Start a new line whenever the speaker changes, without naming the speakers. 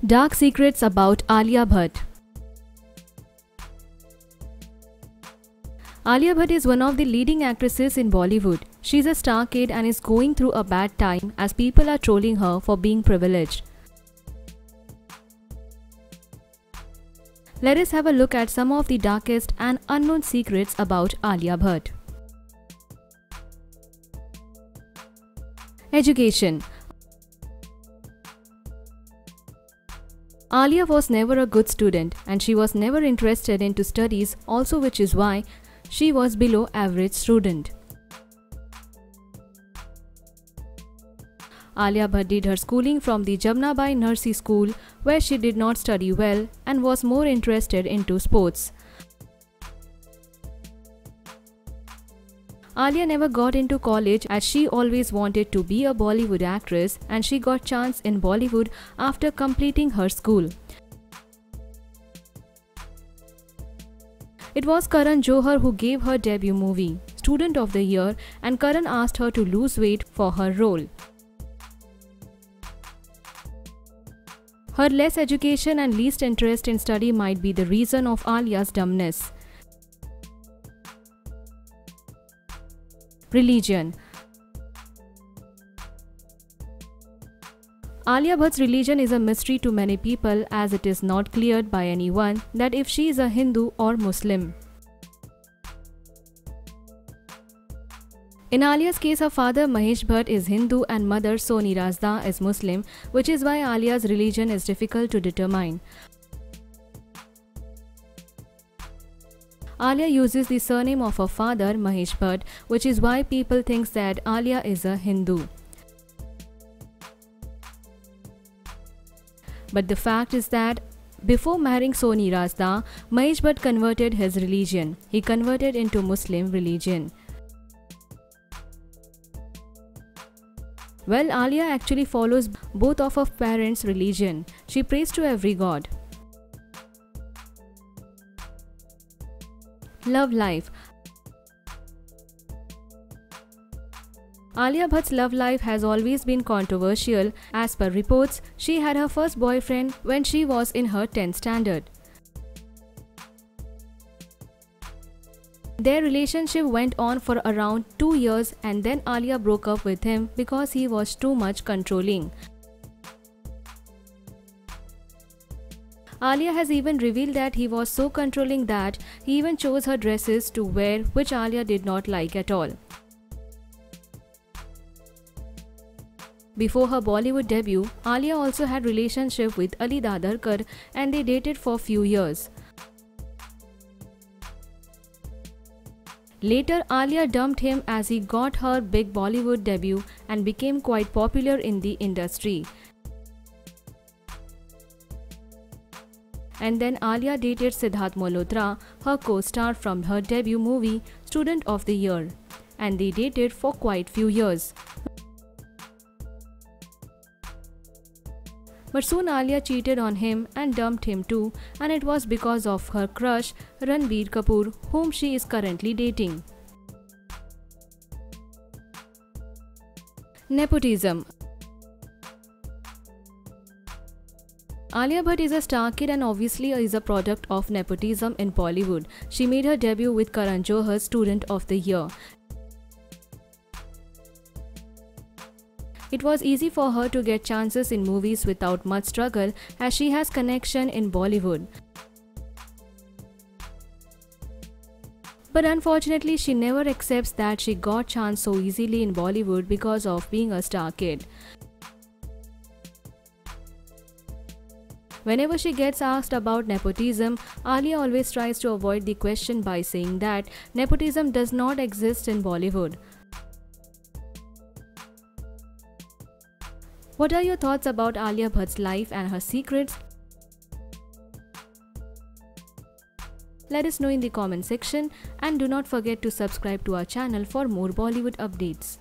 Dark secrets about Alia Bhatt. Alia Bhatt is one of the leading actresses in Bollywood. She's a star kid and is going through a bad time as people are trolling her for being privileged. Let us have a look at some of the darkest and unknown secrets about Alia Bhatt. Education. Alia was never a good student and she was never interested into studies, also which is why she was below average student. Alia Bhatt did her schooling from the Jamnabai Nursery School, where she did not study well and was more interested into sports. Alia never got into college as she always wanted to be a Bollywood actress, and she got chance in Bollywood after completing her school. It was Karan Johar who gave her debut movie, Student of the Year, and Karan asked her to lose weight for her role. Her less education and least interest in study might be the reason of Alia's dumbness. Religion. Alia Bhatt's religion is a mystery to many people, as it is not cleared by anyone that if she is a Hindu or Muslim. In Alia's case, her father Mahesh Bhatt is Hindu and mother Soni Razda is Muslim, which is why Alia's religion is difficult to determine. Alia uses the surname of her father Mahesh Bhatt, which is why people think that Alia is a Hindu. But the fact is that before marrying Soni Razda, Mahesh Bhatt converted his religion. He converted into Muslim religion. Well, Alia actually follows both of her parents' religion. She prays to every god. Love life. Alia Bhatt's love life has always been controversial. As per reports, she had her first boyfriend when she was in her 10th standard. Their relationship went on for around 2 years and then Alia broke up with him because he was too much controlling. Alia has even revealed that he was so controlling that he even chose her dresses to wear, which Alia did not like at all. Before her Bollywood debut, Alia also had relationship with Ali Dadarkar and they dated for few years. Later, Alia dumped him as he got her big Bollywood debut and became quite popular in the industry. And then Alia dated Sidharth Malhotra, her co-star from her debut movie Student of the Year, and they dated for quite few years. But soon Alia cheated on him and dumped him too, and it was because of her crush Ranbir Kapoor, whom she is currently dating. Nepotism. Alia Bhatt is a star kid and obviously is a product of nepotism in Bollywood. She made her debut with Karan Johar's Student of the Year. It was easy for her to get chances in movies without much struggle as she has connection in Bollywood. But unfortunately, she never accepts that she got chance so easily in Bollywood because of being a star kid. Whenever she gets asked about nepotism, Alia always tries to avoid the question by saying that nepotism does not exist in Bollywood. What are your thoughts about Alia Bhatt's life and her secrets? Let us know in the comment section and do not forget to subscribe to our channel for more Bollywood updates.